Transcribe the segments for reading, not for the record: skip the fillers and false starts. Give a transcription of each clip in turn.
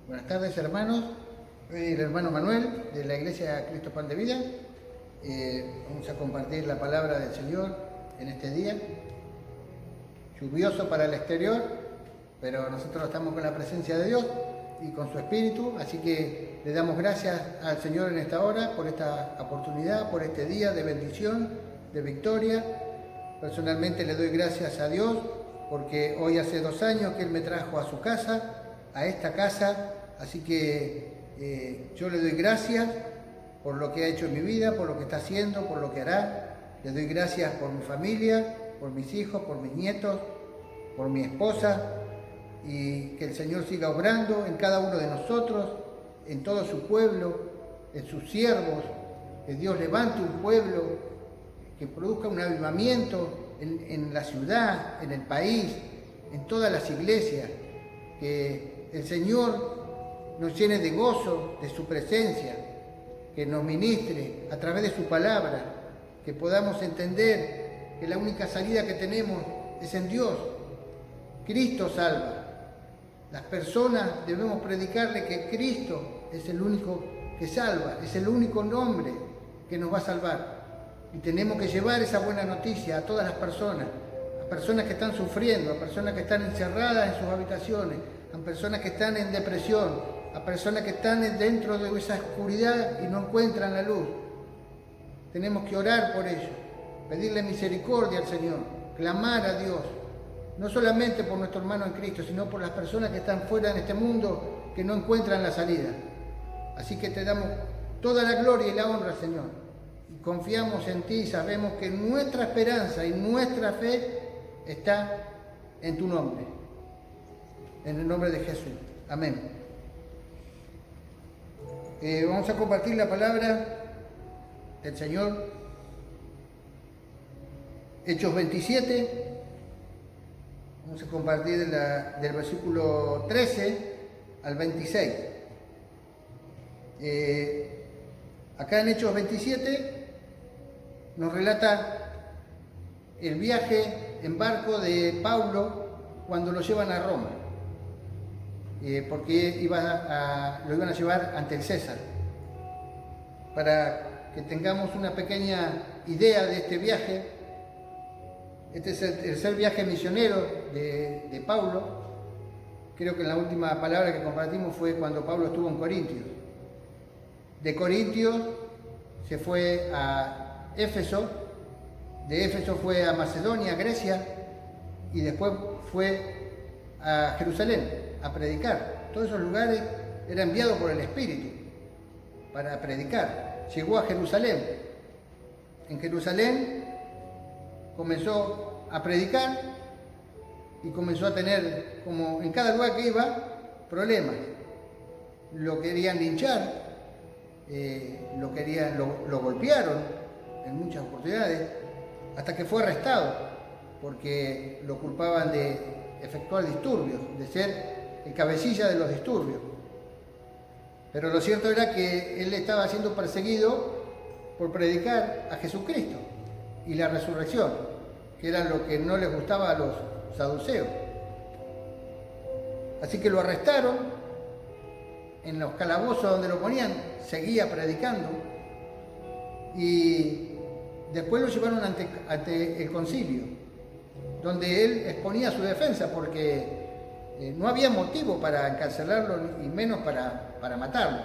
Buenas tardes, hermanos. Soy el hermano Manuel de la Iglesia Cristo Pan de Vida. Vamos a compartir la palabra del Señor en este día. Lluvioso para el exterior, pero nosotros estamos con la presencia de Dios y con su Espíritu, así que le damos gracias al Señor en esta hora por esta oportunidad, por este día de bendición, de victoria. Personalmente le doy gracias a Dios porque hoy hace 2 años que Él me trajo a su casa, a esta casa, así que yo le doy gracias por lo que ha hecho en mi vida, por lo que está haciendo, por lo que hará. Le doy gracias por mi familia, por mis hijos, por mis nietos, por mi esposa, y que el Señor siga obrando en cada uno de nosotros, en todo su pueblo, en sus siervos, que Dios levante un pueblo, que produzca un avivamiento en la ciudad, en el país, en todas las iglesias, que el Señor nos llene de gozo, de su presencia, que nos ministre a través de su palabra, que podamos entender que la única salida que tenemos es en Dios. Cristo salva. Las personas debemos predicarle que Cristo es el único que salva, es el único nombre que nos va a salvar. Y tenemos que llevar esa buena noticia a todas las personas que están sufriendo, a personas que están encerradas en sus habitaciones, a personas que están en depresión, a personas que están dentro de esa oscuridad y no encuentran la luz. Tenemos que orar por ellos, pedirle misericordia al Señor, clamar a Dios, no solamente por nuestro hermano en Cristo, sino por las personas que están fuera en este mundo que no encuentran la salida. Así que te damos toda la gloria y la honra, Señor. Y confiamos en ti y sabemos que nuestra esperanza y nuestra fe está en tu nombre. En el nombre de Jesús. Amén. Vamos a compartir la palabra del Señor. Hechos 27. Vamos a compartir del versículo 13 al 26. Acá en Hechos 27 nos relata el viaje en barco de Pablo cuando lo llevan a Roma, porque lo iban a llevar ante el César. Para que tengamos una pequeña idea de este viaje, este es el tercer viaje misionero de Pablo. Creo que la última palabra que compartimos fue cuando Pablo estuvo en Corintios. De Corintios se fue a Éfeso, de Éfeso fue a Macedonia, Grecia, y después fue a Jerusalén a predicar. Todos esos lugares era enviado por el Espíritu para predicar. Llegó a Jerusalén. En Jerusalén comenzó a predicar y comenzó a tener, como en cada lugar que iba, problemas. Lo querían linchar, lo golpearon en muchas oportunidades, hasta que fue arrestado, porque lo culpaban de efectuar disturbios, de ser el cabecilla de los disturbios. Pero lo cierto era que él estaba siendo perseguido por predicar a Jesucristo y la resurrección, que era lo que no les gustaba a los saduceos. Así que lo arrestaron, en los calabozos donde lo ponían, seguía predicando, y después lo llevaron ante el concilio, donde él exponía su defensa, porque no había motivo para encarcelarlo y menos para matarlo.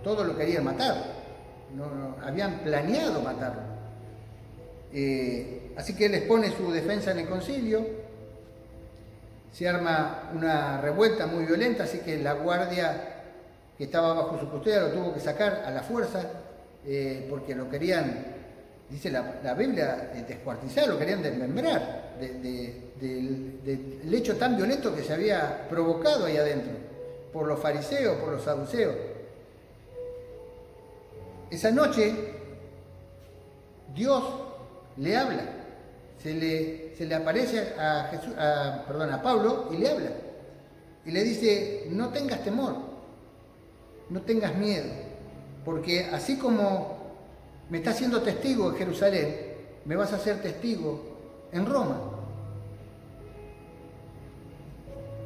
Todos lo querían matar, no habían planeado matarlo. Así que él expone su defensa en el concilio, se arma una revuelta muy violenta, así que la guardia que estaba bajo su custodia lo tuvo que sacar a la fuerza, porque lo querían, dice la Biblia, descuartizar, lo querían desmembrar del hecho tan violento que se había provocado ahí adentro por los fariseos, por los saduceos. Esa noche Dios le habla, se le aparece a Pablo y le habla y le dice: no tengas temor, no tengas miedo, porque así como me estás haciendo testigo en Jerusalén, me vas a hacer testigo en Roma.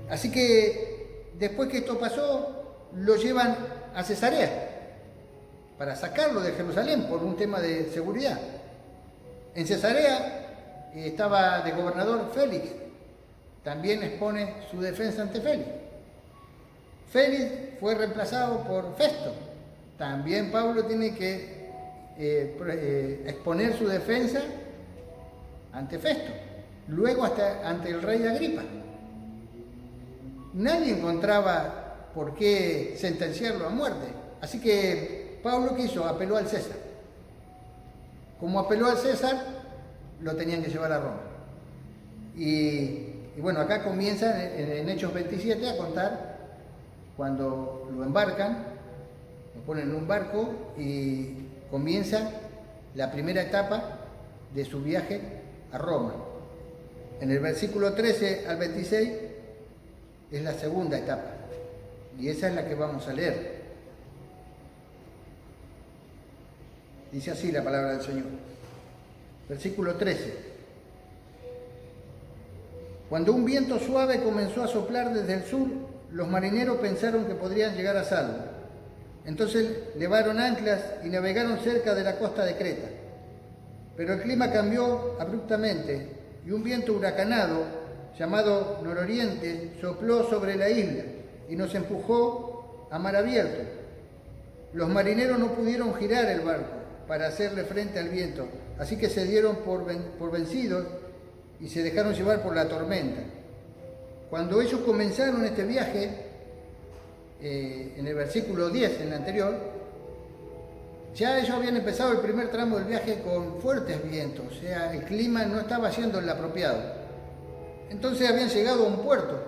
Así que después que esto pasó, lo llevan a Cesarea para sacarlo de Jerusalén por un tema de seguridad. En Cesarea estaba de gobernador Félix, también expone su defensa ante Félix. Félix fue reemplazado por Festo, también Pablo tiene que exponer su defensa ante Festo, luego hasta ante el rey Agripa. Nadie encontraba por qué sentenciarlo a muerte, así que Pablo, ¿qué hizo? Apeló al César. Como apeló al César, lo tenían que llevar a Roma. Y bueno, acá comienza en Hechos 27 a contar cuando lo embarcan, lo ponen en un barco y comienza la primera etapa de su viaje a Roma. En el versículo 13 al 26 es la segunda etapa y esa es la que vamos a leer. Dice así la palabra del Señor. Versículo 13. Cuando un viento suave comenzó a soplar desde el sur, los marineros pensaron que podrían llegar a salvo. Entonces levaron anclas y navegaron cerca de la costa de Creta. Pero el clima cambió abruptamente y un viento huracanado, llamado nororiente, sopló sobre la isla y nos empujó a mar abierto. Los marineros no pudieron girar el barco para hacerle frente al viento, así que se dieron por vencidos y se dejaron llevar por la tormenta. Cuando ellos comenzaron este viaje, en el versículo 10, en el anterior, ya ellos habían empezado el primer tramo del viaje con fuertes vientos, o sea, el clima no estaba siendo el apropiado. Entonces habían llegado a un puerto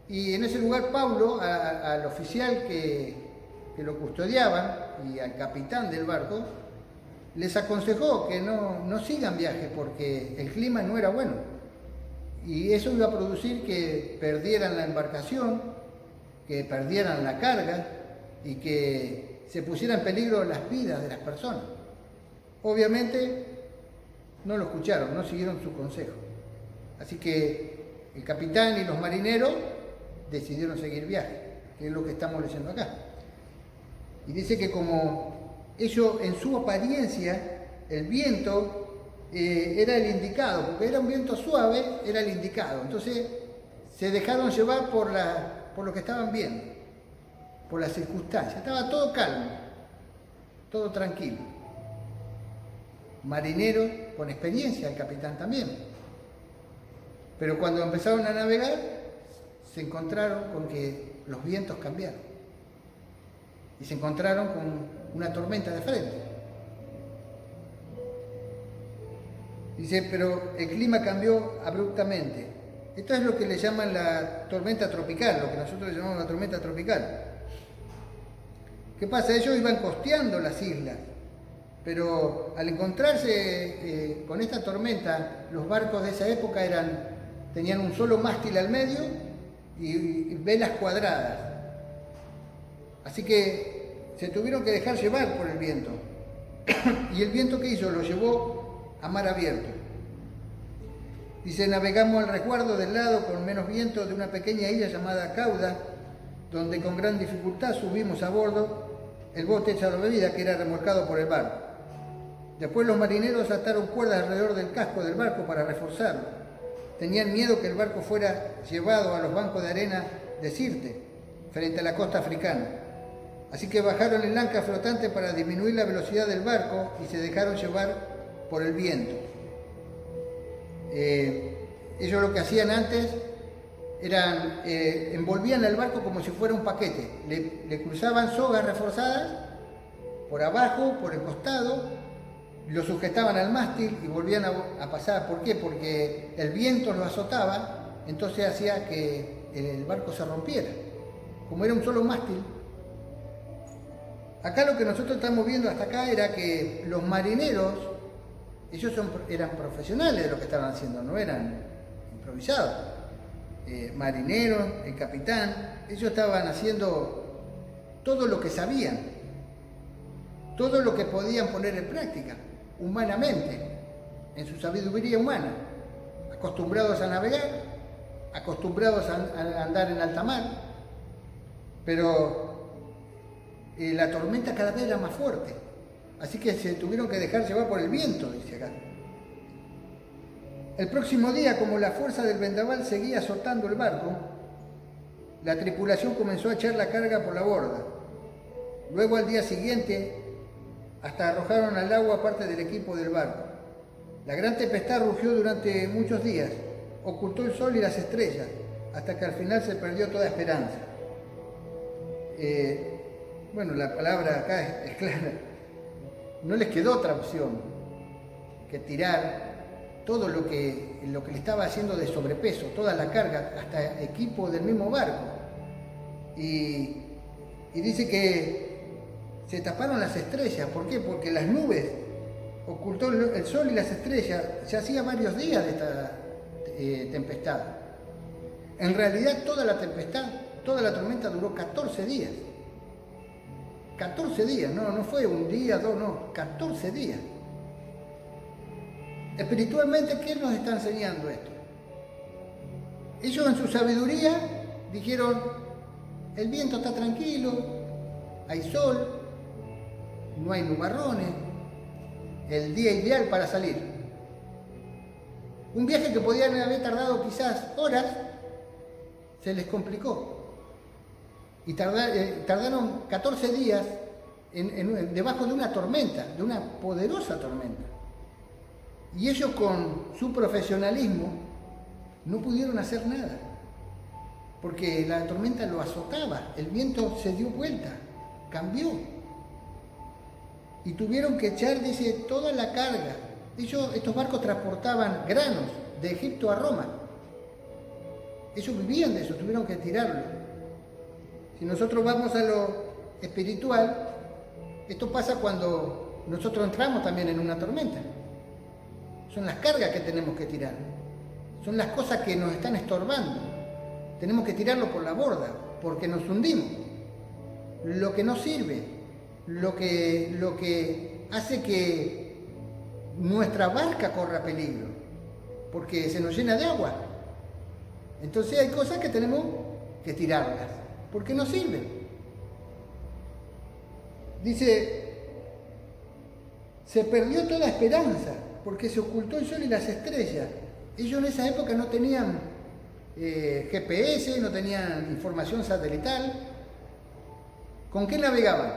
y en ese lugar Pablo, al oficial que lo custodiaba y al capitán del barco, les aconsejó que no sigan viaje porque el clima no era bueno y eso iba a producir que perdieran la embarcación, que perdieran la carga y que se pusieran en peligro las vidas de las personas. Obviamente no lo escucharon, no siguieron su consejo. Así que el capitán y los marineros decidieron seguir viaje, que es lo que estamos leyendo acá. Y dice que como ellos en su apariencia, el viento era el indicado, porque era un viento suave, era el indicado. Entonces se dejaron llevar por lo que estaban viendo, por las circunstancias. Estaba todo calmo, todo tranquilo. Marineros con experiencia, el capitán también. Pero cuando empezaron a navegar, se encontraron con que los vientos cambiaron. Y se encontraron con una tormenta de frente. Dice, pero el clima cambió abruptamente. Esto es lo que le llaman la tormenta tropical, lo que nosotros le llamamos la tormenta tropical. ¿Qué pasa? Ellos iban costeando las islas, pero al encontrarse con esta tormenta, los barcos de esa época tenían un solo mástil al medio y velas cuadradas. Así que se tuvieron que dejar llevar por el viento. ¿Y el viento qué hizo? Lo llevó a mar abierto. Dice, navegamos al resguardo del lado con menos viento de una pequeña isla llamada Cauda, donde con gran dificultad subimos a bordo el bote hecho a la bebida que era remolcado por el barco. Después los marineros ataron cuerdas alrededor del casco del barco para reforzarlo. Tenían miedo que el barco fuera llevado a los bancos de arena de Sirte, frente a la costa africana. Así que bajaron el ancla flotante para disminuir la velocidad del barco y se dejaron llevar por el viento. Ellos lo que hacían antes envolvían el barco como si fuera un paquete. Le cruzaban sogas reforzadas por abajo, por el costado, lo sujetaban al mástil y volvían a pasar. ¿Por qué? Porque el viento lo azotaba, entonces hacía que el barco se rompiera. Como era un solo mástil. Acá lo que nosotros estamos viendo hasta acá era que los marineros, ellos eran profesionales de lo que estaban haciendo, no eran improvisados. Marineros, el capitán, ellos estaban haciendo todo lo que sabían, todo lo que podían poner en práctica, humanamente, en su sabiduría humana, acostumbrados a navegar, acostumbrados a andar en alta mar. pero la tormenta cada vez era más fuerte. Así que se tuvieron que dejar llevar por el viento, dice acá. El próximo día, como la fuerza del vendaval seguía azotando el barco, la tripulación comenzó a echar la carga por la borda. Luego, al día siguiente, hasta arrojaron al agua parte del equipo del barco. La gran tempestad rugió durante muchos días, ocultó el sol y las estrellas, hasta que al final se perdió toda esperanza. Bueno, la palabra acá es clara. No les quedó otra opción que tirar todo lo que le estaba haciendo de sobrepeso, toda la carga, hasta equipo del mismo barco. Y dice que se taparon las estrellas. ¿Por qué? Porque las nubes ocultó el sol y las estrellas. Ya hacía varios días de esta tempestad. En realidad toda la tempestad, toda la tormenta duró 14 días. 14 días, no fue un día, dos, no, 14 días. Espiritualmente, ¿qué nos está enseñando esto? Ellos en su sabiduría dijeron, el viento está tranquilo, hay sol, no hay nubarrones, el día ideal para salir. Un viaje que podían haber tardado quizás horas, se les complicó. Y tardaron 14 días debajo de una tormenta, de una poderosa tormenta. Y ellos con su profesionalismo no pudieron hacer nada, porque la tormenta lo azotaba, el viento se dio vuelta, cambió. Y tuvieron que echar, dice, toda la carga. Estos barcos transportaban granos de Egipto a Roma. Ellos vivían de eso, tuvieron que tirarlo. Si nosotros vamos a lo espiritual, esto pasa cuando nosotros entramos también en una tormenta. Son las cargas que tenemos que tirar. Son las cosas que nos están estorbando. Tenemos que tirarlo por la borda, porque nos hundimos. Lo que no sirve, lo que hace que nuestra barca corra peligro, porque se nos llena de agua. Entonces hay cosas que tenemos que tirarlas, porque no sirven. Dice, se perdió toda esperanza, porque se ocultó el sol y las estrellas. Ellos en esa época no tenían GPS, no tenían información satelital. ¿Con qué navegaban?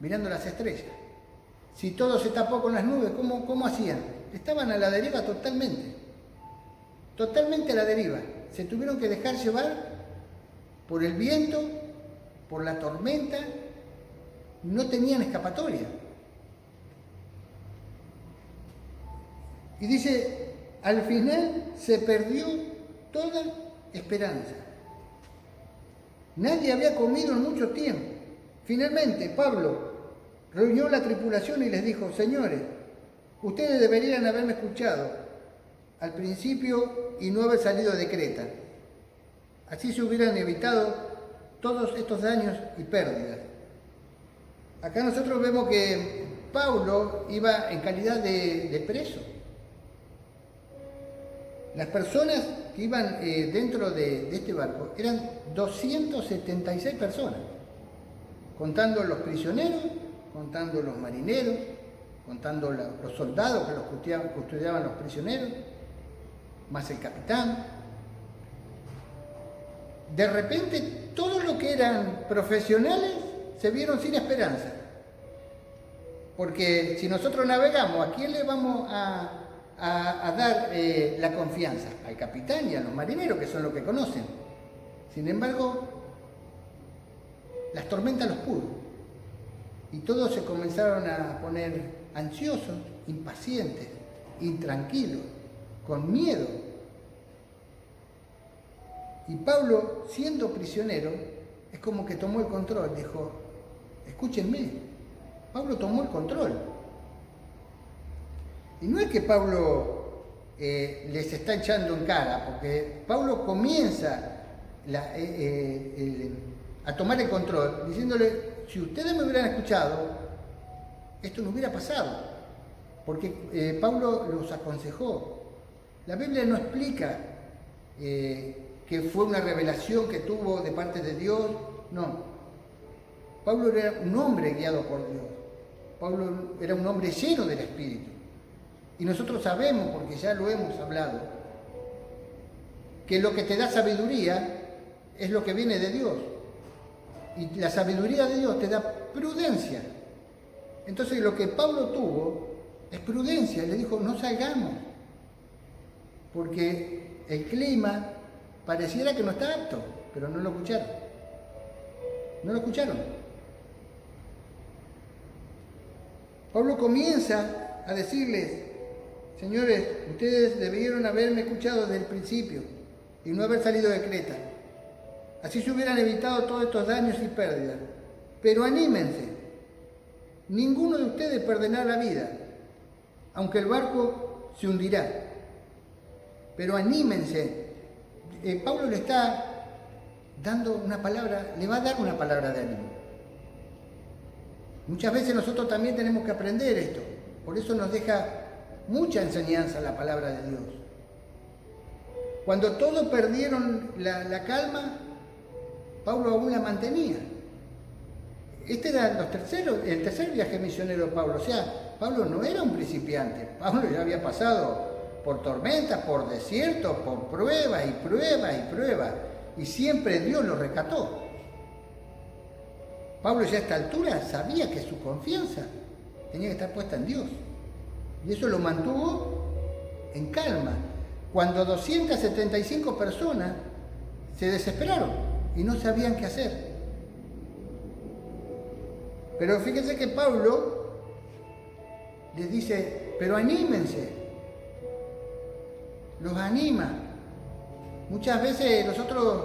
Mirando las estrellas. Si todo se tapó con las nubes, ¿cómo hacían? Estaban a la deriva totalmente. Totalmente a la deriva. Se tuvieron que dejar llevar por el viento, por la tormenta. No tenían escapatoria. Y dice, al final se perdió toda esperanza. Nadie había comido en mucho tiempo. Finalmente, Pablo reunió la tripulación y les dijo, señores, ustedes deberían haberme escuchado al principio y no haber salido de Creta. Así se hubieran evitado todos estos daños y pérdidas. Acá nosotros vemos que Pablo iba en calidad de preso. Las personas que iban dentro de este barco eran 276 personas, contando los prisioneros, contando los marineros, contando los soldados que los custodiaban los prisioneros, más el capitán. De repente, todos los que eran profesionales se vieron sin esperanza. Porque si nosotros navegamos, ¿a quién le vamos a dar la confianza? Al capitán y a los marineros, que son los que conocen. Sin embargo, las tormentas los pudo. Y todos se comenzaron a poner ansiosos, impacientes, intranquilos, con miedo. Y Pablo, siendo prisionero, es como que tomó el control. Dijo, escúchenme. Pablo tomó el control. Y no es que Pablo les está echando en cara, porque Pablo comienza a tomar el control, diciéndole, si ustedes me hubieran escuchado, esto no hubiera pasado, porque Pablo los aconsejó. La Biblia no explica que fue una revelación que tuvo de parte de Dios, no. Pablo era un hombre guiado por Dios. Pablo era un hombre lleno del Espíritu. Y nosotros sabemos, porque ya lo hemos hablado, que lo que te da sabiduría es lo que viene de Dios. Y la sabiduría de Dios te da prudencia. Entonces lo que Pablo tuvo es prudencia. Le dijo, no salgamos, porque el clima pareciera que no está apto, pero no lo escucharon. No lo escucharon. Pablo comienza a decirles, señores, ustedes debieron haberme escuchado desde el principio y no haber salido de Creta. Así se hubieran evitado todos estos daños y pérdidas. Pero anímense. Ninguno de ustedes perderá la vida, aunque el barco se hundirá. Pero anímense. Pablo le está dando una palabra, le va a dar una palabra de ánimo. Muchas veces nosotros también tenemos que aprender esto. Por eso nos deja mucha enseñanza la palabra de Dios. Cuando todos perdieron la calma, Pablo aún la mantenía. Este era el tercer viaje misionero de Pablo. O sea, Pablo no era un principiante. Pablo ya había pasado por tormentas, por desiertos, por pruebas y pruebas y pruebas. Y siempre Dios lo rescató. Pablo ya a esta altura sabía que su confianza tenía que estar puesta en Dios. Y eso lo mantuvo en calma. Cuando 275 personas se desesperaron y no sabían qué hacer. Pero fíjense que Pablo les dice, pero anímense. Los anima. Muchas veces nosotros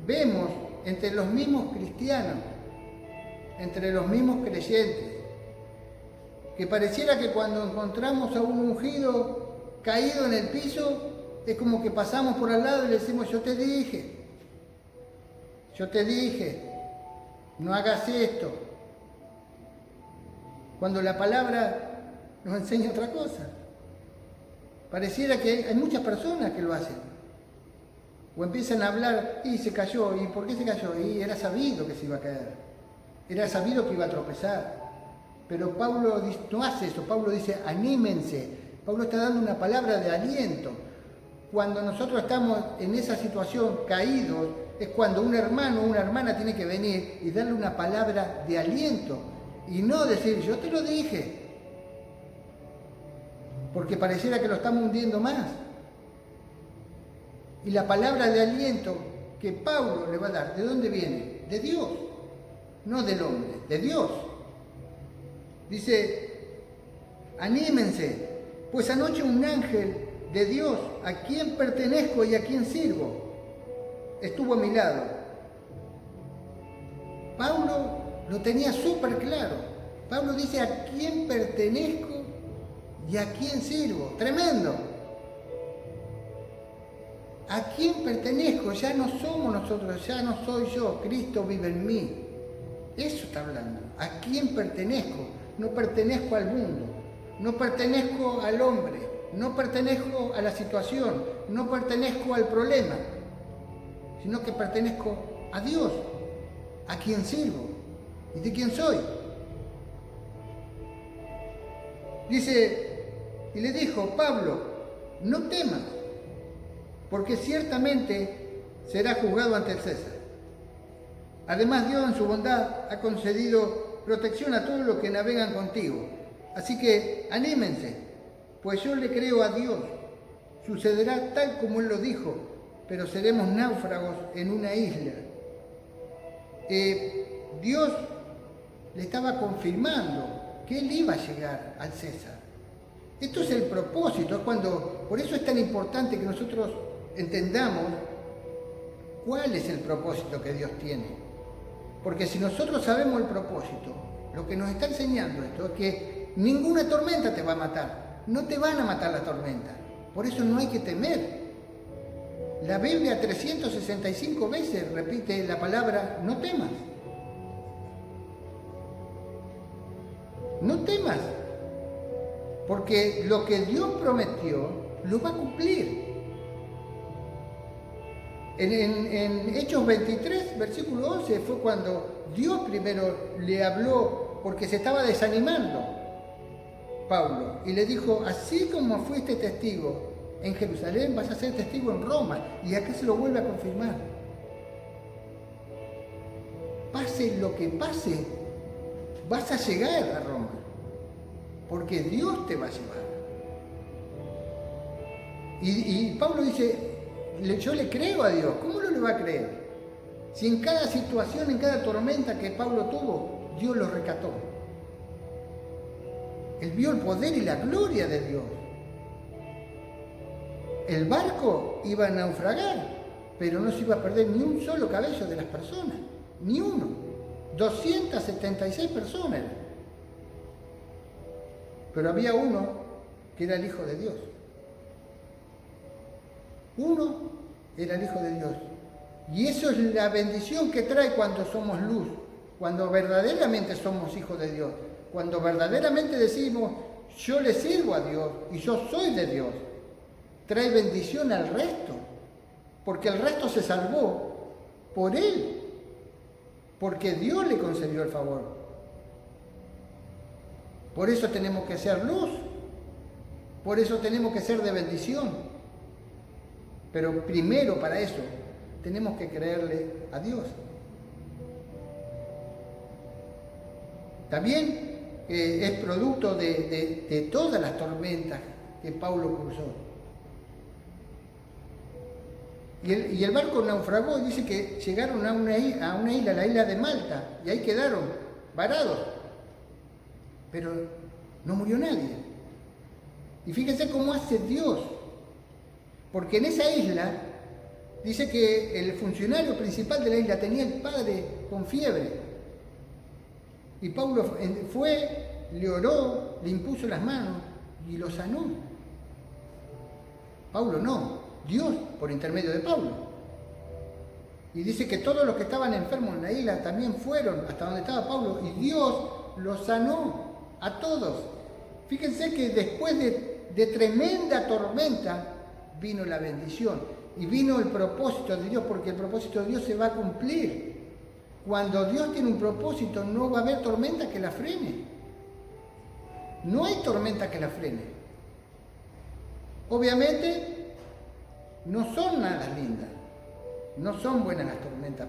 vemos entre los mismos cristianos, entre los mismos creyentes, que pareciera que cuando encontramos a un ungido caído en el piso, es como que pasamos por al lado y le decimos, yo te dije, no hagas esto. Cuando la palabra nos enseña otra cosa. Pareciera que hay muchas personas que lo hacen. O empiezan a hablar, y se cayó, ¿y por qué se cayó? Y era sabido que se iba a caer. Era sabido que iba a tropezar. Pero Pablo no hace eso. Pablo dice, anímense. Pablo está dando una palabra de aliento. Cuando nosotros estamos en esa situación caídos, es cuando un hermano o una hermana tiene que venir y darle una palabra de aliento. Y no decir, yo te lo dije. Porque pareciera que lo estamos hundiendo más. Y la palabra de aliento que Pablo le va a dar, ¿de dónde viene? De Dios, no del hombre, de Dios. Dice, anímense, pues anoche un ángel de Dios, a quien pertenezco y a quien sirvo, estuvo a mi lado. Pablo lo tenía súper claro. Pablo dice, a quién pertenezco y a quién sirvo. Tremendo. ¿A quién pertenezco? Ya no somos nosotros, ya no soy yo, Cristo vive en mí. Eso está hablando. ¿A quién pertenezco? No pertenezco al mundo, no pertenezco al hombre, no pertenezco a la situación, no pertenezco al problema, sino que pertenezco a Dios, a quien sirvo y de quién soy. Dice, y le dijo, Pablo, no temas, porque ciertamente será juzgado ante el César. Además, Dios en su bondad ha concedido protección a todos los que navegan contigo. Así que anímense, pues yo le creo a Dios. Sucederá tal como Él lo dijo, pero seremos náufragos en una isla. Dios le estaba confirmando que Él iba a llegar al César. Esto es el propósito, es por eso es tan importante que nosotros entendamos cuál es el propósito que Dios tiene. Porque si nosotros sabemos el propósito, lo que nos está enseñando esto es que ninguna tormenta te va a matar. No te van a matar la tormenta. Por eso no hay que temer. La Biblia 365 veces repite la palabra no temas. No temas. Porque lo que Dios prometió lo va a cumplir. En Hechos 23, versículo 11, fue cuando Dios primero le habló porque se estaba desanimando Pablo y le dijo, así como fuiste testigo en Jerusalén, vas a ser testigo en Roma, y acá se lo vuelve a confirmar. Pase lo que pase, vas a llegar a Roma, porque Dios te va a llevar. Y Pablo dice, yo le creo a Dios. ¿Cómo no le va a creer? Si en cada situación, en cada tormenta que Pablo tuvo, Dios lo rescató. Él vio el poder y la gloria de Dios. El barco iba a naufragar, pero no se iba a perder ni un solo cabello de las personas. Ni uno. 276 personas. Pero había uno que era el Hijo de Dios. Uno era el Hijo de Dios. Y eso es la bendición que trae cuando somos luz, cuando verdaderamente somos hijos de Dios, cuando verdaderamente decimos, yo le sirvo a Dios y yo soy de Dios. Trae bendición al resto, porque el resto se salvó por Él, porque Dios le concedió el favor. Por eso tenemos que ser luz, por eso tenemos que ser de bendición. Pero primero para eso tenemos que creerle a Dios. También es producto de todas las tormentas que Pablo cruzó. Y el barco naufragó, dice que llegaron a una isla, la isla de Malta, y ahí quedaron varados. Pero no murió nadie. Y fíjense cómo hace Dios. Porque en esa isla, dice que el funcionario principal de la isla tenía el padre con fiebre. Y Pablo fue, le oró, le impuso las manos y lo sanó. Pablo no, Dios por intermedio de Pablo. Y dice que todos los que estaban enfermos en la isla también fueron hasta donde estaba Pablo y Dios los sanó a todos. Fíjense que después de tremenda tormenta, vino la bendición y vino el propósito de Dios, porque el propósito de Dios se va a cumplir. Cuando Dios tiene un propósito, no va a haber tormenta que la frene. No hay tormenta que la frene. Obviamente, no son nada lindas, no son buenas las tormentas,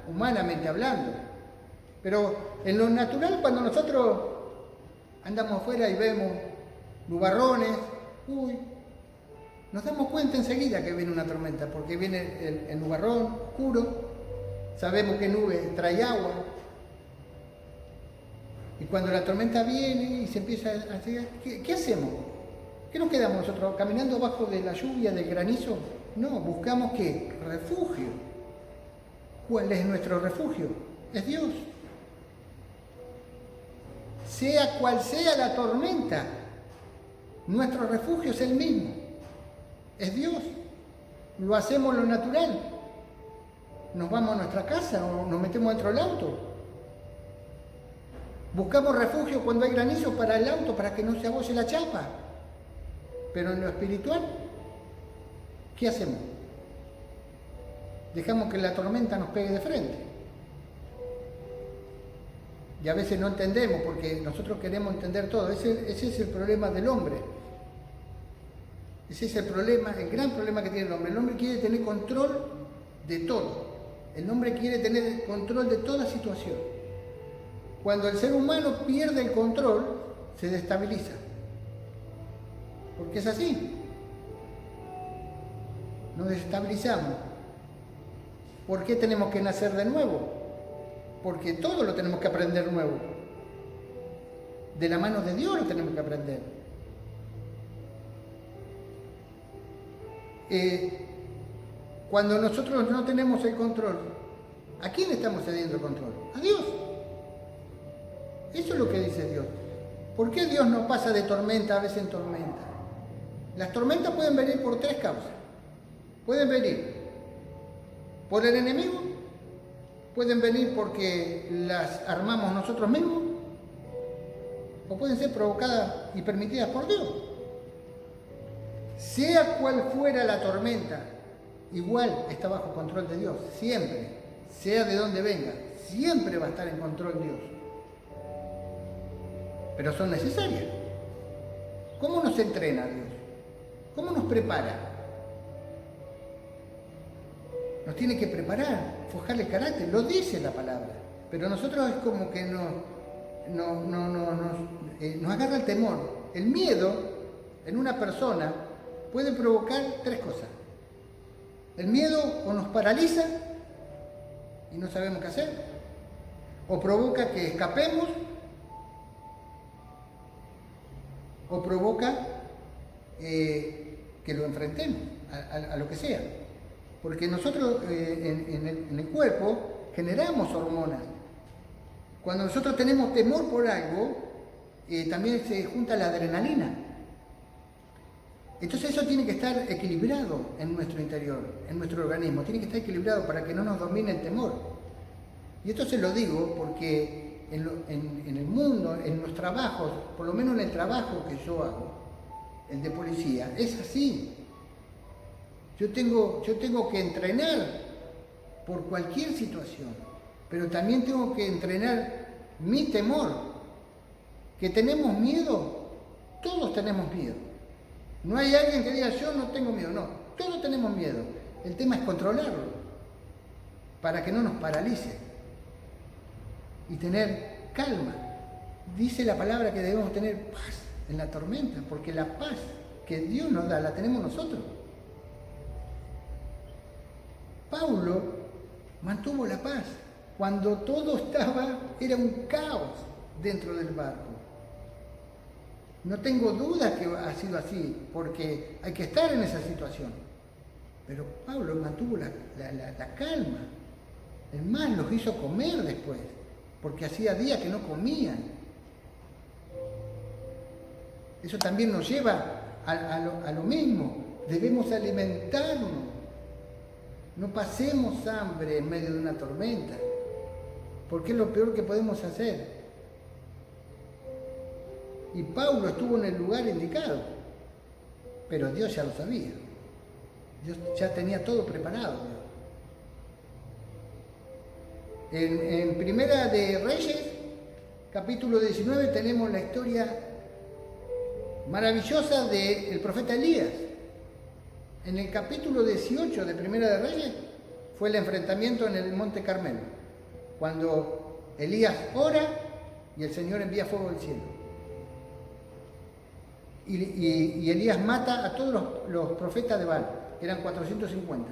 humanamente hablando. Pero en lo natural, cuando nosotros andamos afuera y vemos nubarrones, nos damos cuenta enseguida que viene una tormenta, porque viene el nubarrón oscuro, sabemos que nube trae agua, y cuando la tormenta viene y se empieza a llegar, ¿qué hacemos? ¿Qué nos quedamos nosotros? ¿Caminando bajo de la lluvia, del granizo? No, buscamos ¿qué? Refugio. ¿Cuál es nuestro refugio? Es Dios. Sea cual sea la tormenta, nuestro refugio es el mismo. Es Dios. Lo hacemos lo natural. Nos vamos a nuestra casa o nos metemos dentro del auto. Buscamos refugio cuando hay granizo para el auto, para que no se abolle la chapa. Pero en lo espiritual, ¿qué hacemos? Dejamos que la tormenta nos pegue de frente. Y a veces no entendemos, porque nosotros queremos entender todo. Ese es el problema del hombre. Ese es el problema, el gran problema que tiene el hombre. El hombre quiere tener control de todo. El hombre quiere tener control de toda situación. Cuando el ser humano pierde el control, se destabiliza. Porque es así. Nos desestabilizamos. ¿Por qué tenemos que nacer de nuevo? Porque todo lo tenemos que aprender nuevo. De la mano de Dios lo tenemos que aprender. Cuando nosotros no tenemos el control, ¿a quién estamos cediendo el control? A Dios. Eso es lo que dice Dios. ¿Por qué Dios nos pasa de tormenta a veces en tormenta? Las tormentas pueden venir por tres causas. Pueden venir por el enemigo, pueden venir porque las armamos nosotros mismos, o pueden ser provocadas y permitidas por Dios. Sea cual fuera la tormenta, igual está bajo control de Dios, siempre, sea de donde venga, siempre va a estar en control Dios. Pero son necesarias. ¿Cómo nos entrena Dios? ¿Cómo nos prepara? Nos tiene que preparar, forjarle el carácter, lo dice la palabra. Pero nosotros es como que nos agarra el temor. El miedo en una persona puede provocar tres cosas. El miedo o nos paraliza y no sabemos qué hacer, o provoca que escapemos, o provoca que lo enfrentemos a lo que sea. Porque nosotros en el cuerpo generamos hormonas. Cuando nosotros tenemos temor por algo, también se junta la adrenalina. Entonces eso tiene que estar equilibrado en nuestro interior, en nuestro organismo. Tiene que estar equilibrado para que no nos domine el temor. Y esto se lo digo porque en el mundo, en los trabajos, por lo menos en el trabajo que yo hago, el de policía, es así. Yo tengo que entrenar por cualquier situación, pero también tengo que entrenar mi temor. Que tenemos miedo, todos tenemos miedo. No hay alguien que diga yo no tengo miedo, no, todos tenemos miedo. El tema es controlarlo, para que no nos paralice y tener calma. Dice la palabra que debemos tener paz en la tormenta, porque la paz que Dios nos da la tenemos nosotros. Pablo mantuvo la paz cuando todo era un caos dentro del barco. No tengo duda que ha sido así, porque hay que estar en esa situación. Pero Pablo mantuvo la calma. Es más, los hizo comer después, porque hacía días que no comían. Eso también nos lleva a lo mismo. Debemos alimentarnos. No pasemos hambre en medio de una tormenta, porque es lo peor que podemos hacer. Y Pablo estuvo en el lugar indicado, pero Dios ya lo sabía. Dios ya tenía todo preparado. En Primera de Reyes, capítulo 19, tenemos la historia maravillosa del profeta Elías. En el capítulo 18 de Primera de Reyes fue el enfrentamiento en el Monte Carmelo, cuando Elías ora y el Señor envía fuego del cielo. Y Elías mata a todos los profetas de Baal, que eran 450.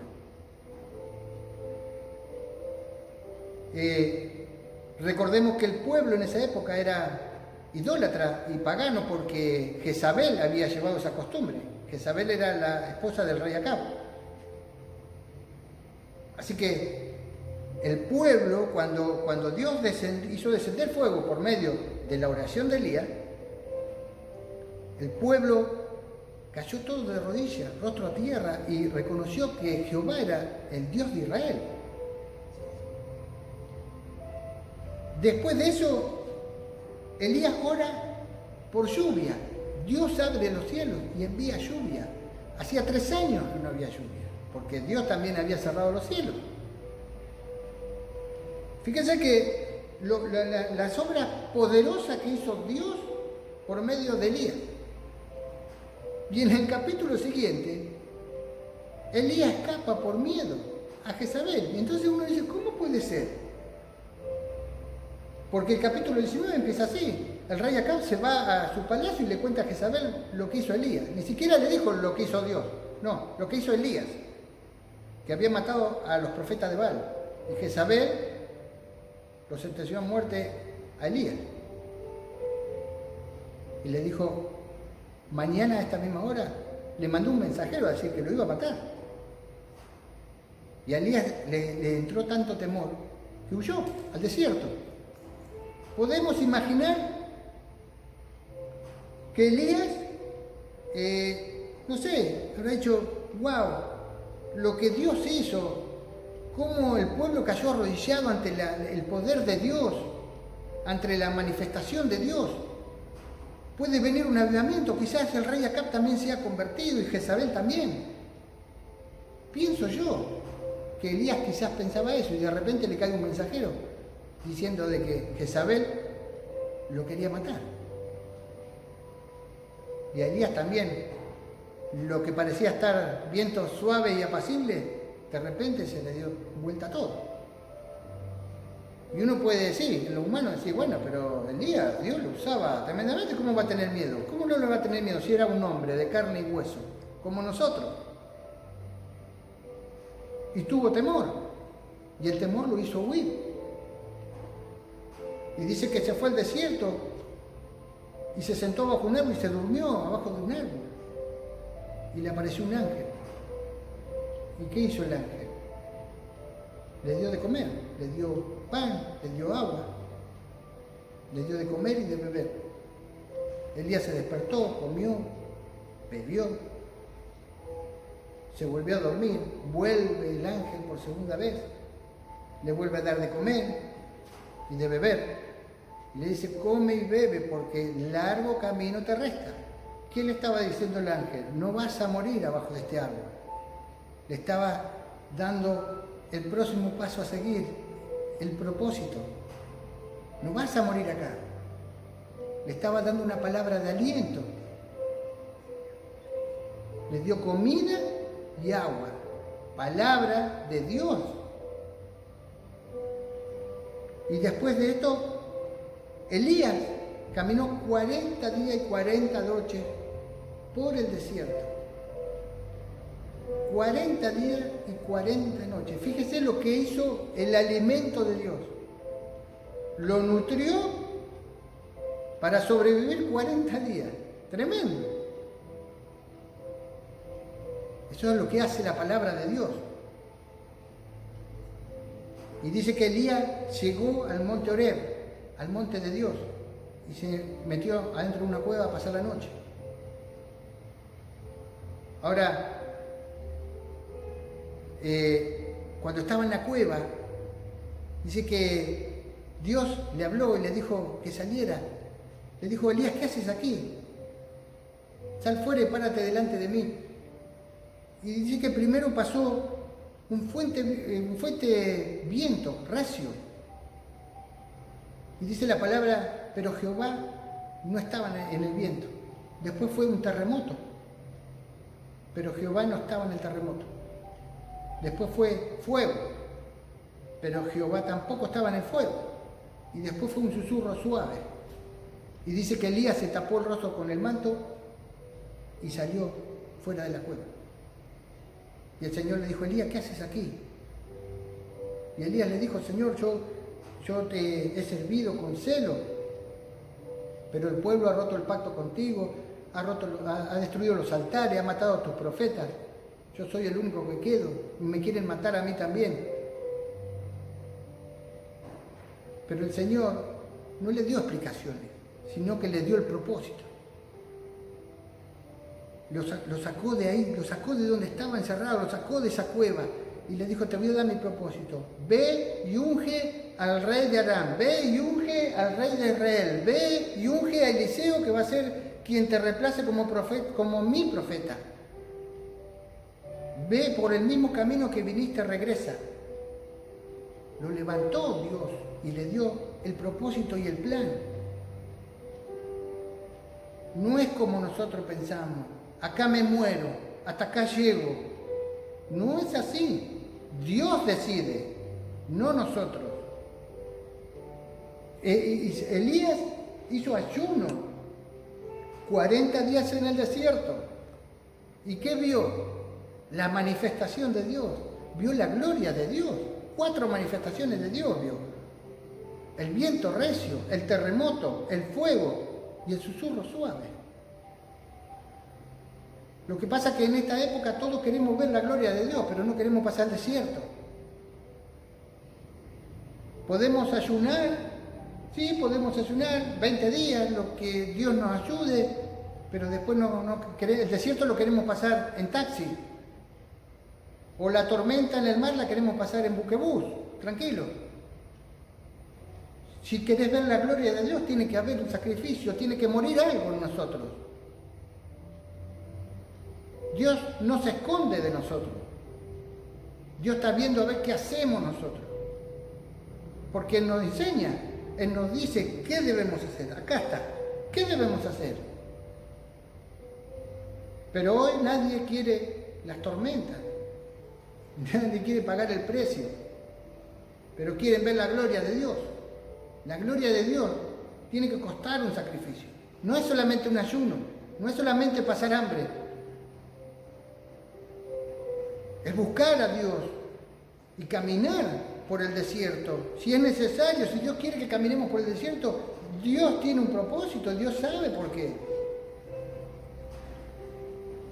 Recordemos que el pueblo en esa época era idólatra y pagano porque Jezabel había llevado esa costumbre. Jezabel era la esposa del rey Acab. Así que el pueblo, cuando Dios hizo descender fuego por medio de la oración de Elías, el pueblo cayó todo de rodillas, rostro a tierra, y reconoció que Jehová era el Dios de Israel. Después de eso, Elías ora por lluvia. Dios abre los cielos y envía lluvia. Hacía 3 años que no había lluvia, porque Dios también había cerrado los cielos. Fíjense que las obras poderosas que hizo Dios por medio de Elías. Y en el capítulo siguiente, Elías escapa por miedo a Jezabel. Y entonces uno dice, ¿cómo puede ser? Porque el capítulo 19 empieza así. El rey Acab se va a su palacio y le cuenta a Jezabel lo que hizo Elías. Ni siquiera le dijo lo que hizo Dios. No, lo que hizo Elías, que había matado a los profetas de Baal. Y Jezabel lo sentenció a muerte a Elías. Y le dijo, mañana a esta misma hora, le mandó un mensajero a decir que lo iba a matar. Y a Elías le entró tanto temor que huyó al desierto. Podemos imaginar que Elías, no sé, habrá dicho, wow, lo que Dios hizo, cómo el pueblo cayó arrodillado ante el poder de Dios, ante la manifestación de Dios. Puede venir un avivamiento, quizás el rey Acab también se ha convertido y Jezabel también. Pienso yo que Elías quizás pensaba eso y de repente le cae un mensajero diciendo de que Jezabel lo quería matar. Y a Elías también, lo que parecía estar viento suave y apacible, de repente se le dio vuelta a todo. Y uno puede decir, en lo humano, decir, bueno, pero Elías, Dios lo usaba tremendamente, ¿cómo va a tener miedo? ¿Cómo no le va a tener miedo si era un hombre de carne y hueso, como nosotros? Y tuvo temor, y el temor lo hizo huir. Y dice que se fue al desierto y se sentó bajo un árbol y se durmió abajo de un árbol. Y le apareció un ángel. ¿Y qué hizo el ángel? Le dio de comer, le dio pan, le dio agua, le dio de comer y de beber. Elías se despertó, comió, bebió, se volvió a dormir, vuelve el ángel por segunda vez, le vuelve a dar de comer y de beber. Y le dice, come y bebe porque largo camino te resta. ¿Qué le estaba diciendo el ángel? No vas a morir abajo de este árbol. Le estaba dando el próximo paso a seguir, el propósito. No vas a morir acá. Le estaba dando una palabra de aliento. Le dio comida y agua. Palabra de Dios. Y después de esto, Elías caminó 40 días y 40 noches por el desierto. 40 días y 40 noches. Fíjese lo que hizo el alimento de Dios. Lo nutrió para sobrevivir 40 días. Tremendo. Eso es lo que hace la palabra de Dios. Y dice que Elías llegó al monte Oreb, al monte de Dios, y se metió adentro de una cueva a pasar la noche. Ahora, cuando estaba en la cueva, dice que Dios le habló y le dijo que saliera. Le dijo, Elías, ¿qué haces aquí? Sal fuera y párate delante de mí. Y dice que primero pasó un fuerte viento, recio. Y dice la palabra, pero Jehová no estaba en el viento. Después fue un terremoto, pero Jehová no estaba en el terremoto. Después fue fuego, pero Jehová tampoco estaba en el fuego. Y después fue un susurro suave. Y dice que Elías se tapó el rostro con el manto y salió fuera de la cueva. Y el Señor le dijo, Elías, ¿qué haces aquí? Y Elías le dijo, Señor, yo te he servido con celo, pero el pueblo ha roto el pacto contigo, ha destruido los altares, ha matado a tus profetas. Yo soy el único que quedo y me quieren matar a mí también. Pero el Señor no le dio explicaciones, sino que le dio el propósito. Lo sacó de ahí, lo sacó de donde estaba encerrado, lo sacó de esa cueva y le dijo, te voy a dar mi propósito. Ve y unge al rey de Aram, ve y unge al rey de Israel, ve y unge a Eliseo que va a ser quien te reemplace como mi profeta. Ve por el mismo camino que viniste, regresa. Lo levantó Dios y le dio el propósito y el plan. No es como nosotros pensamos. Acá me muero, hasta acá llego. No es así. Dios decide, no nosotros. Elías hizo ayuno, 40 días en el desierto. ¿Y qué vio? La manifestación de Dios. Vio la gloria de Dios. 4 manifestaciones de Dios vio. El viento recio, el terremoto, el fuego y el susurro suave. Lo que pasa es que en esta época todos queremos ver la gloria de Dios, pero no queremos pasar el desierto. ¿Podemos ayunar? Sí, podemos ayunar 20 días, lo que Dios nos ayude, pero después el desierto lo queremos pasar en taxi. O la tormenta en el mar la queremos pasar en buquebús, tranquilo. Si querés ver la gloria de Dios, tiene que haber un sacrificio, tiene que morir algo en nosotros. Dios no se esconde de nosotros. Dios está viendo a ver qué hacemos nosotros. Porque Él nos enseña, Él nos dice qué debemos hacer. Acá está, ¿qué debemos hacer? Pero hoy nadie quiere las tormentas, nadie quiere pagar el precio, pero quieren ver la gloria de Dios. La gloria de Dios tiene que costar un sacrificio. No es solamente un ayuno, no es solamente pasar hambre. Es buscar a Dios y caminar por el desierto. Si es necesario, si Dios quiere que caminemos por el desierto, Dios tiene un propósito, Dios sabe por qué.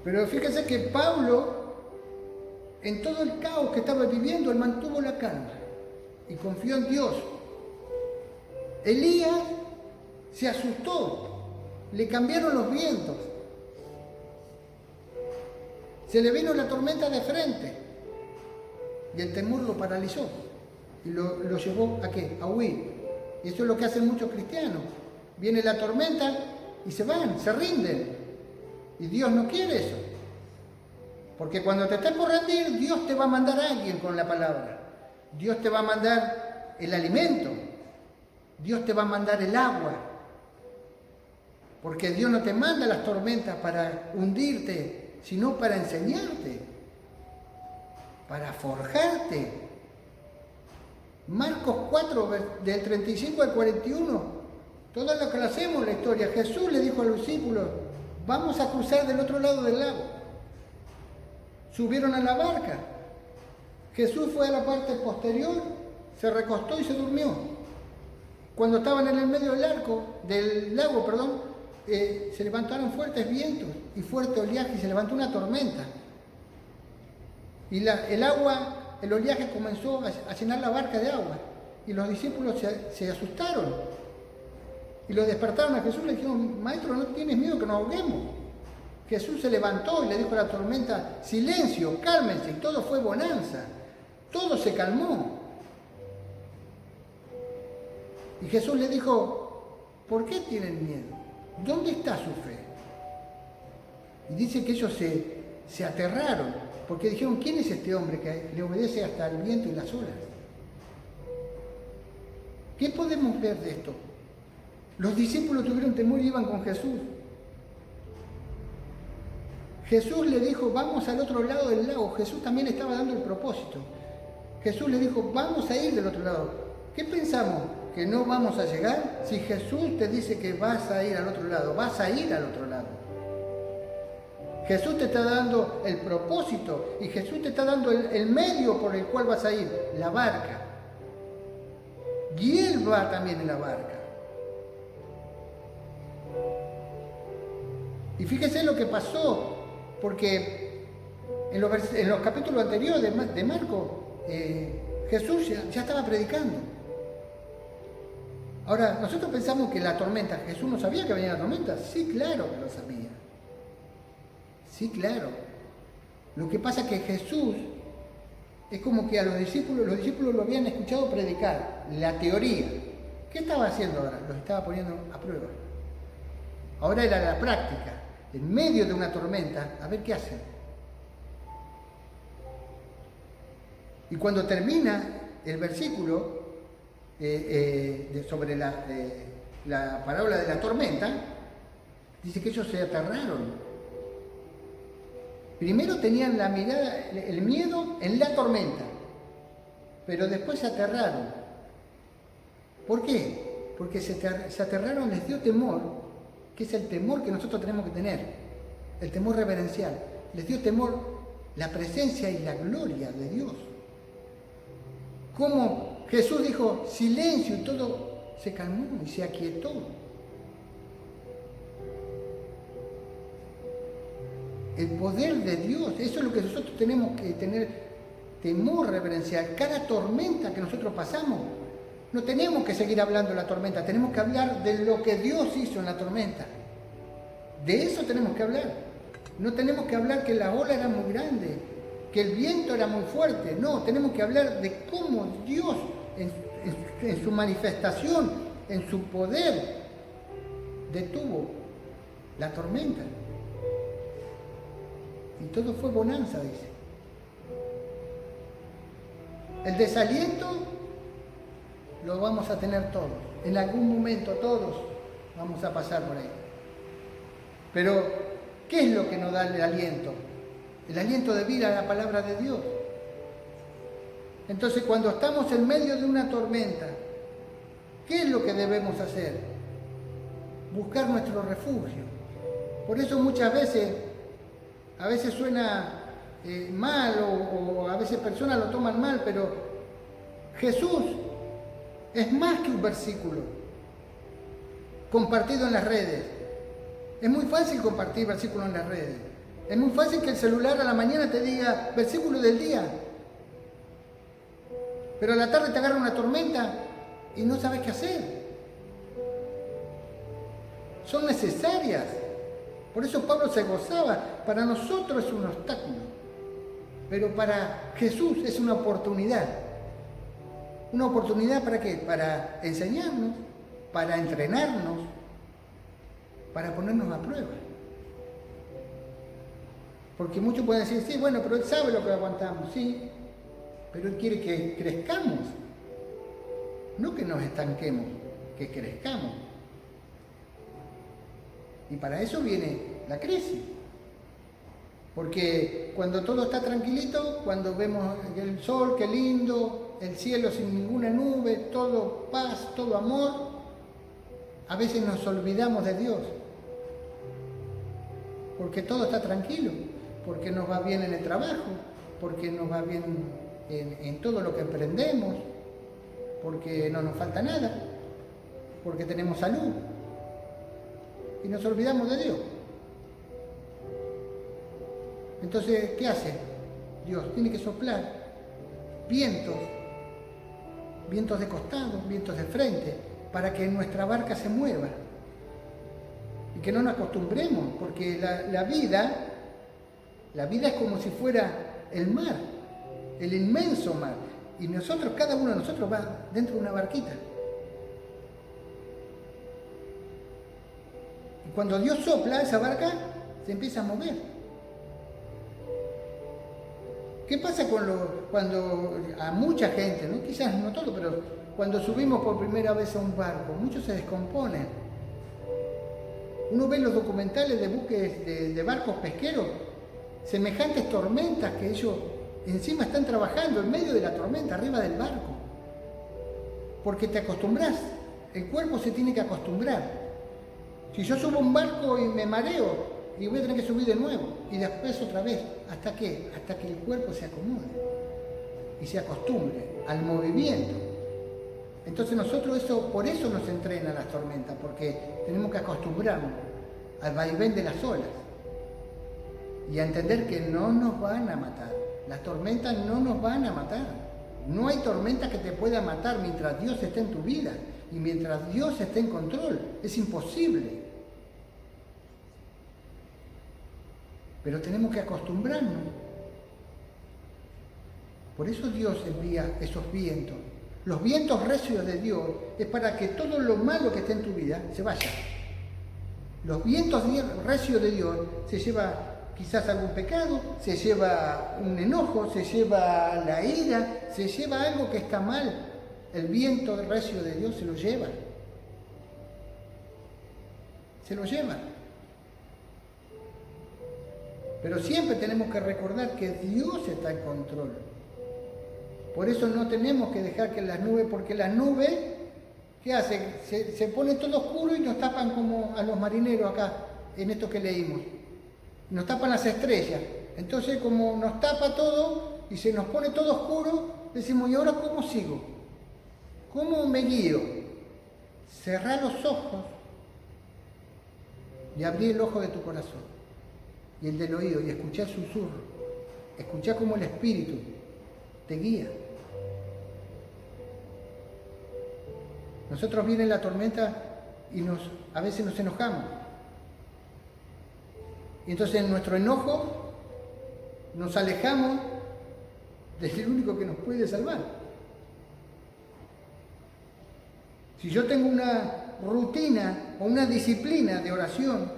Pero fíjense que Pablo, en todo el caos que estaba viviendo, él mantuvo la calma y confió en Dios. Elías se asustó, le cambiaron los vientos, se le vino la tormenta de frente y el temor lo paralizó y lo llevó ¿a qué? A huir. Y eso es lo que hacen muchos cristianos. Viene la tormenta y se van, se rinden. Y Dios no quiere eso. Porque cuando te estés por rendir, Dios te va a mandar a alguien con la palabra. Dios te va a mandar el alimento. Dios te va a mandar el agua. Porque Dios no te manda las tormentas para hundirte, sino para enseñarte, para forjarte. Marcos 4, del 35 al 41, todo lo que lo hacemos la historia. Jesús le dijo a los discípulos, vamos a cruzar del otro lado del lago. Subieron a la barca. Jesús fue a la parte posterior, se recostó y se durmió. Cuando estaban en el medio del lago, se levantaron fuertes vientos y fuerte oleaje y se levantó una tormenta. Y el oleaje comenzó a llenar la barca de agua. Y los discípulos se asustaron. Y lo despertaron a Jesús y le dijeron, maestro, ¿no tienes miedo que nos ahoguemos? Jesús se levantó y le dijo a la tormenta, silencio, cálmense. Y todo fue bonanza. Todo se calmó. Y Jesús le dijo, ¿por qué tienen miedo? ¿Dónde está su fe? Y dice que ellos se aterraron, porque dijeron, ¿quién es este hombre que le obedece hasta el viento y las olas? ¿Qué podemos ver de esto? Los discípulos tuvieron temor y iban con Jesús. Jesús le dijo, vamos al otro lado del lago. Jesús también estaba dando el propósito. Jesús le dijo, vamos a ir del otro lado. ¿Qué pensamos? ¿Que no vamos a llegar? Si Jesús te dice que vas a ir al otro lado, vas a ir al otro lado. Jesús te está dando el propósito y Jesús te está dando el medio por el cual vas a ir, la barca. Y Él va también en la barca. Y fíjese lo que pasó, porque en los capítulos anteriores de Marcos, Jesús ya estaba predicando. Ahora, nosotros pensamos que la tormenta, ¿Jesús no sabía que venía la tormenta? Sí, claro que lo sabía. Sí, claro. Lo que pasa es que Jesús, es como que a los discípulos lo habían escuchado predicar, la teoría. ¿Qué estaba haciendo ahora? Los estaba poniendo a prueba. Ahora era la práctica, en medio de una tormenta, a ver qué hacen. Y cuando termina el versículo sobre la parábola de la tormenta, dice que ellos se aterraron. Primero tenían la mirada, el miedo en la tormenta, pero después se aterraron. ¿Por qué? Porque se aterraron, les dio temor, que es el temor que nosotros tenemos que tener, el temor reverencial. Les dio temor la presencia y la gloria de Dios. Como Jesús dijo, silencio, y todo se calmó y se aquietó. El poder de Dios, eso es lo que nosotros tenemos que tener, temor reverencial. Cada tormenta que nosotros pasamos, no tenemos que seguir hablando de la tormenta, tenemos que hablar de lo que Dios hizo en la tormenta. De eso tenemos que hablar. No tenemos que hablar que la ola era muy grande, que el viento era muy fuerte. No, tenemos que hablar de cómo Dios, en su manifestación, en su poder, detuvo la tormenta. Y todo fue bonanza, dice. El desaliento lo vamos a tener todos. En algún momento todos vamos a pasar por ahí. Pero, ¿qué es lo que nos da el aliento? El aliento de vida a la palabra de Dios. Entonces, cuando estamos en medio de una tormenta, ¿qué es lo que debemos hacer? Buscar nuestro refugio. Por eso muchas veces, a veces suena mal o a veces personas lo toman mal, pero Jesús es más que un versículo compartido en las redes. Es muy fácil compartir versículos en las redes. Es muy fácil que el celular a la mañana te diga versículo del día. Pero a la tarde te agarra una tormenta y no sabes qué hacer. Son necesarias. Por eso Pablo se gozaba. Para nosotros es un obstáculo. Pero para Jesús es una oportunidad. ¿Una oportunidad para qué? Para enseñarnos, para entrenarnos, para ponernos a prueba. Porque muchos pueden decir, sí, bueno, pero Él sabe lo que aguantamos, sí, pero Él quiere que crezcamos, no que nos estanquemos, que crezcamos. Y para eso viene la crisis. Porque cuando todo está tranquilito, cuando vemos el sol, qué lindo, el cielo sin ninguna nube, todo paz, todo amor, a veces nos olvidamos de Dios. Porque todo está tranquilo, porque nos va bien en el trabajo, porque nos va bien en todo lo que emprendemos, porque no nos falta nada, porque tenemos salud. Y nos olvidamos de Dios. Entonces, ¿qué hace Dios? Tiene que soplar vientos de costado, vientos de frente, para que nuestra barca se mueva. Y que no nos acostumbremos, porque la vida es como si fuera el mar, el inmenso mar. Y nosotros, cada uno de nosotros va dentro de una barquita. Y cuando Dios sopla, esa barca se empieza a mover. ¿Qué pasa cuando a mucha gente, ¿no? Quizás no todo, pero cuando subimos por primera vez a un barco, muchos se descomponen? Uno ve los documentales de buques de barcos pesqueros, semejantes tormentas que ellos encima están trabajando en medio de la tormenta, arriba del barco. Porque te acostumbras, el cuerpo se tiene que acostumbrar. Si yo subo a un barco y me mareo, y voy a tener que subir de nuevo, y después otra vez. ¿Hasta qué? Hasta que el cuerpo se acomode y se acostumbre al movimiento. Entonces nosotros por eso nos entrenan las tormentas, porque tenemos que acostumbrarnos al vaivén de las olas y a entender que no nos van a matar. Las tormentas no nos van a matar. No hay tormenta que te pueda matar mientras Dios esté en tu vida y mientras Dios esté en control. Es imposible. Pero tenemos que acostumbrarnos. Por eso Dios envía esos vientos. Los vientos recios de Dios es para que todo lo malo que esté en tu vida se vaya. Los vientos recios de Dios se lleva quizás algún pecado, se lleva un enojo, se lleva la ira, se lleva algo que está mal. El viento recio de Dios se lo lleva. Se lo lleva. Pero siempre tenemos que recordar que Dios está en control. Por eso no tenemos que dejar que las nubes, porque las nubes, ¿qué hacen? Se pone todo oscuro y nos tapan como a los marineros acá, en esto que leímos. Nos tapan las estrellas. Entonces, como nos tapa todo y se nos pone todo oscuro, decimos, ¿y ahora cómo sigo? ¿Cómo me guío? Cerrá los ojos y abrí el ojo de tu corazón y el del oído, y escuchá el susurro, escuchá cómo el Espíritu te guía. Nosotros viene la tormenta y a veces nos enojamos. Y entonces en nuestro enojo nos alejamos del único que nos puede salvar. Si yo tengo una rutina o una disciplina de oración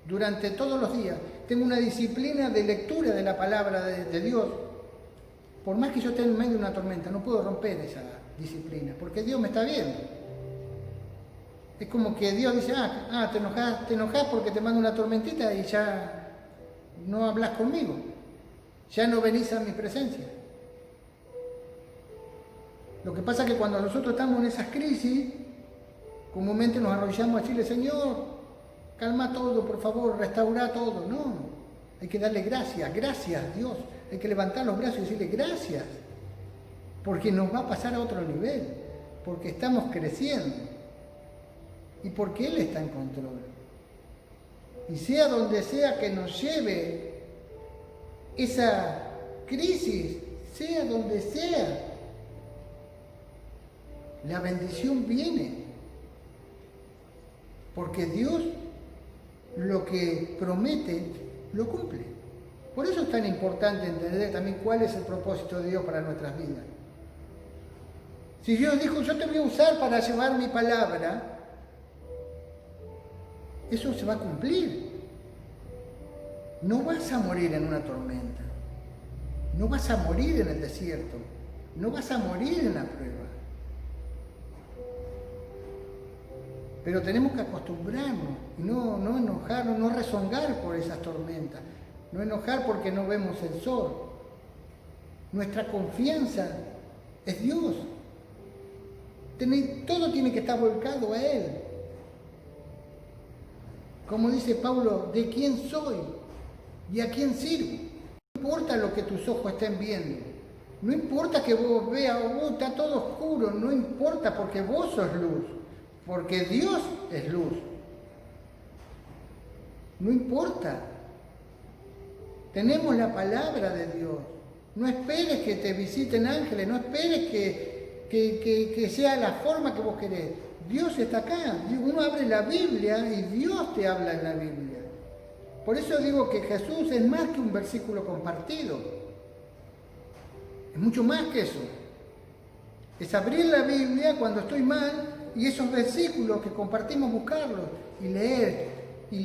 durante todos los días, tengo una disciplina de lectura de la palabra de Dios, Por más que yo esté en medio de una tormenta, no puedo romper esa disciplina, porque Dios me está viendo. Es como que Dios dice, te enojas porque te mando una tormentita y ya no hablas conmigo, ya no venís a mi presencia. Lo que pasa es que cuando nosotros estamos en esas crisis, comúnmente nos arrodillamos a decirle, Señor, calma todo, por favor, restaura todo. No, hay que darle gracias Dios. Hay que levantar los brazos y decirle gracias, porque nos va a pasar a otro nivel, porque estamos creciendo y porque Él está en control. Y sea donde sea que nos lleve esa crisis, sea donde sea, la bendición viene, porque Dios lo que promete lo cumple. Por eso es tan importante entender también cuál es el propósito de Dios para nuestras vidas. Si Dios dijo, yo te voy a usar para llevar mi palabra, eso se va a cumplir. No vas a morir en una tormenta, no vas a morir en el desierto, no vas a morir en la prueba. Pero tenemos que acostumbrarnos y no enojarnos, no rezongar por esas tormentas, no enojar porque no vemos el sol. Nuestra confianza es Dios. Todo tiene que estar volcado a Él. Como dice Pablo, ¿de quién soy y a quién sirvo? No importa lo que tus ojos estén viendo, no importa que vos veas, está todo oscuro, no importa porque vos sos luz, porque Dios es luz. No importa. Tenemos la palabra de Dios. No esperes que te visiten ángeles, no esperes que sea la forma que vos querés. Dios está acá. Uno abre la Biblia y Dios te habla en la Biblia. Por eso digo que Jesús es más que un versículo compartido. Es mucho más que eso. Es abrir la Biblia cuando estoy mal y esos versículos que compartimos buscarlos y leer y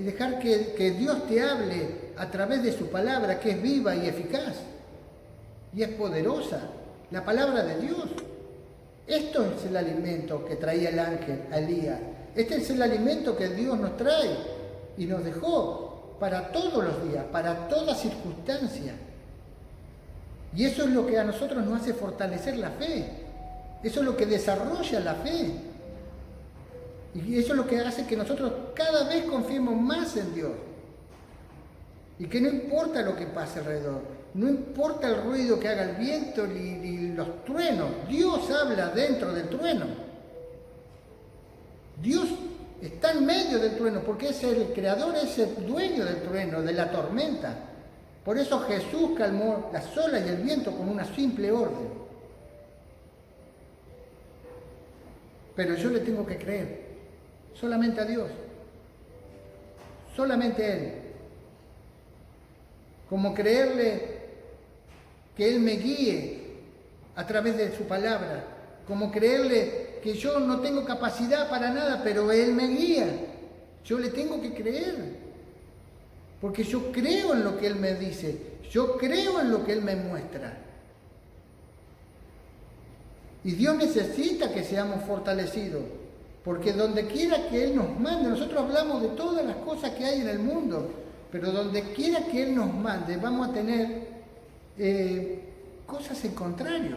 dejar que Dios te hable a través de su palabra, que es viva y eficaz y es poderosa, la palabra de Dios. Esto es el alimento que traía el ángel a Elías. Este es el alimento que Dios nos trae y nos dejó para todos los días, para toda circunstancia. Y eso es lo que a nosotros nos hace fortalecer la fe. Eso es lo que desarrolla la fe. Y eso es lo que hace que nosotros cada vez confiemos más en Dios. Y que no importa lo que pase alrededor, no importa el ruido que haga el viento ni los truenos, Dios habla dentro del trueno. Dios está en medio del trueno porque es el creador, es el dueño del trueno, de la tormenta. Por eso Jesús calmó las olas y el viento con una simple orden. Pero yo le tengo que creer solamente a Dios, solamente a Él. Como creerle que Él me guíe a través de su palabra, como creerle que yo no tengo capacidad para nada, pero Él me guía. Yo le tengo que creer, porque yo creo en lo que Él me dice, yo creo en lo que Él me muestra. Y Dios necesita que seamos fortalecidos, porque donde quiera que Él nos mande, nosotros hablamos de todas las cosas que hay en el mundo, pero donde quiera que Él nos mande, vamos a tener cosas en contrario.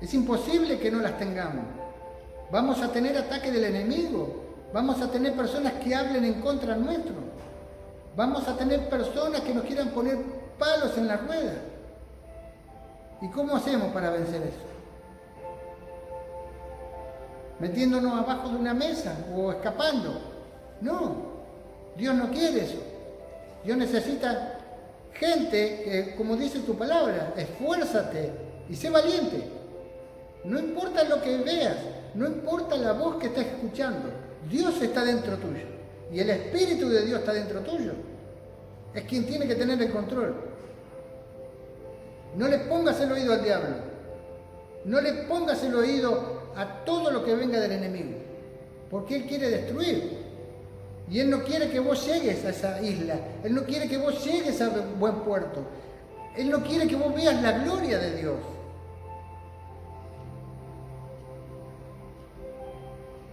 Es imposible que no las tengamos. Vamos a tener ataque del enemigo, vamos a tener personas que hablen en contra nuestro, vamos a tener personas que nos quieran poner palos en la rueda. ¿Y cómo hacemos para vencer eso? ¿Metiéndonos abajo de una mesa o escapando? No, Dios no quiere eso. Dios necesita gente que, como dice tu palabra, esfuérzate y sé valiente. No importa lo que veas, no importa la voz que estés escuchando, Dios está dentro tuyo y el Espíritu de Dios está dentro tuyo. Es quien tiene que tener el control. No le pongas el oído al diablo, no le pongas el oído a todo lo que venga del enemigo, porque Él quiere destruir. Y Él no quiere que vos llegues a esa isla, Él no quiere que vos llegues a buen puerto. Él no quiere que vos veas la gloria de Dios.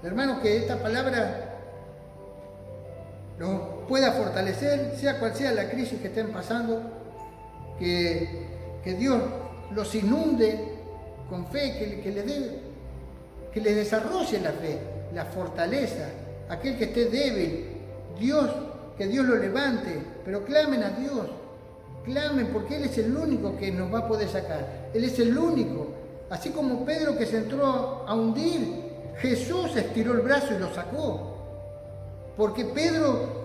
Hermanos, que esta palabra los pueda fortalecer, sea cual sea la crisis que estén pasando, que Dios los inunde con fe, que les desarrolle la fe, la fortaleza, aquel que esté débil, que Dios lo levante, pero clamen a Dios, clamen porque Él es el único que nos va a poder sacar, Él es el único, así como Pedro que se entró a hundir, Jesús estiró el brazo y lo sacó, porque Pedro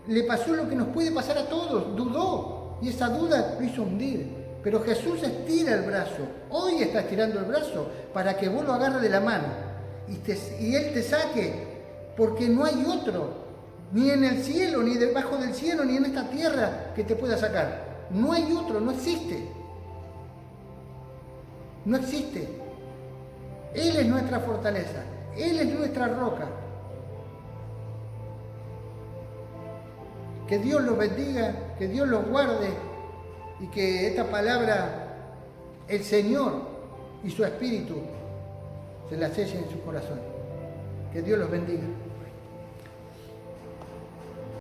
le pasó lo que nos puede pasar a todos, dudó, y esa duda lo hizo hundir. Pero Jesús estira el brazo, hoy está estirando el brazo para que vos lo agarres de la mano y Él te saque, porque no hay otro, ni en el cielo, ni debajo del cielo, ni en esta tierra que te pueda sacar. No hay otro, no existe. No existe. Él es nuestra fortaleza, Él es nuestra roca. Que Dios los bendiga, que Dios los guarde y que esta palabra, el Señor y su Espíritu, se la sellen en su corazón. Que Dios los bendiga.